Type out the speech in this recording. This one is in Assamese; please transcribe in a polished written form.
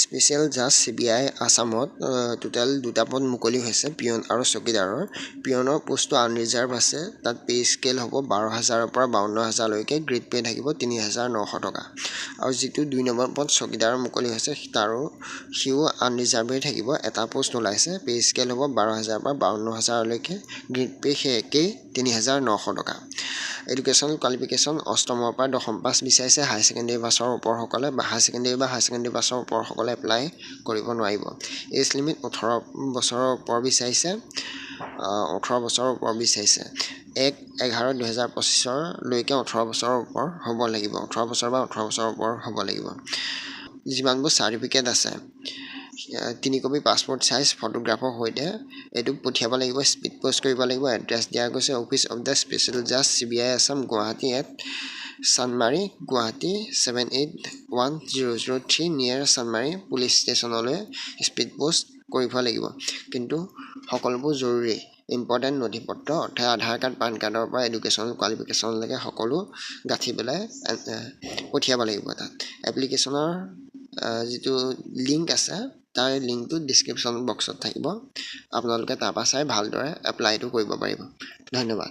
স্পেচিয়েল জাজ CBI আসামত টোটেল দুটা পদ মুকলি হৈছে পিয়ন আৰু চকীদাৰৰ পিয়নৰ পোষ্টটো আনৰিজাৰ্ভ আছে তাত পে স্কেল হ'ব 12,000ৰ পৰা 52,000 লৈকে গ্ৰেড পে থাকিব 3,900 টকা আৰু যিটো 2 নম্বৰ পদ চকীদাৰৰ মুকলি হৈছে তাৰো সিও আনৰিজাৰ্ভে থাকিব এটা পোষ্ট ওলাইছে পে স্কেল হ'ব 12,000 পৰা 52,000 লৈকে গ্ৰেড পে একেই 3,900 টকা এডুকেশ্যন কোৱালিফিকেশ্যন অষ্টমৰ পৰা দশম পাছ বিচাৰিছে হাই ছেকেণ্ডেৰী পাছৰ ওপৰসকলে বা হাই ছেকেণ্ডেৰী পাছৰ ওপৰসকলে এপ্লাই কৰিব নোৱাৰিব এজ লিমিট 18 বছৰৰ ওপৰ বিচাৰিছে 18 বছৰৰ ওপৰ বিচাৰিছে 1/11/2025 লৈকে 18 বছৰৰ ওপৰ হ'ব লাগিব 18 বছৰ বা 18 বছৰৰ ওপৰ হ'ব লাগিব যিমানবোৰ চাৰ্টিফিকেট আছে 3 কপি পাছপোৰ্ট সাইজ ফটোগ্ৰাফৰ সৈতে এটো পঠিয়াব লাগিব স্পিড পোষ্ট কৰিব লাগিব এড্ৰেছ দিয়া গৈছে অফিচ অফ দা স্পেচিয়েল জাজ CBI Assam Guwahati at Sanmari Guwahati 781003 নিয়াৰ Sanmari পুলিচ ষ্টেচনলৈ স্পিড পোষ্ট কৰিব লাগিব কিন্তু সকলোবোৰ জৰুৰী ইম্পৰ্টেন্ট নথিপত্ৰ অৰ্থাৎ আধাৰ কাৰ্ড পান কাৰ্ডৰ পৰা এডুকেশ্যন কোৱালিফিকেশ্যনলৈকে সকলো গাঁঠি পেলাই পঠিয়াব লাগিব তাত এপ্লিকেশ্যনৰ যিটো লিংক আছে তাৰ লিংকটো ডেসক্ৰিপচন বক্সত থাকিব আপোনালোকে তাৰ পৰা চাই ভালদৰে এপ্লাইটো কৰিব পাৰিব ধন্যবাদ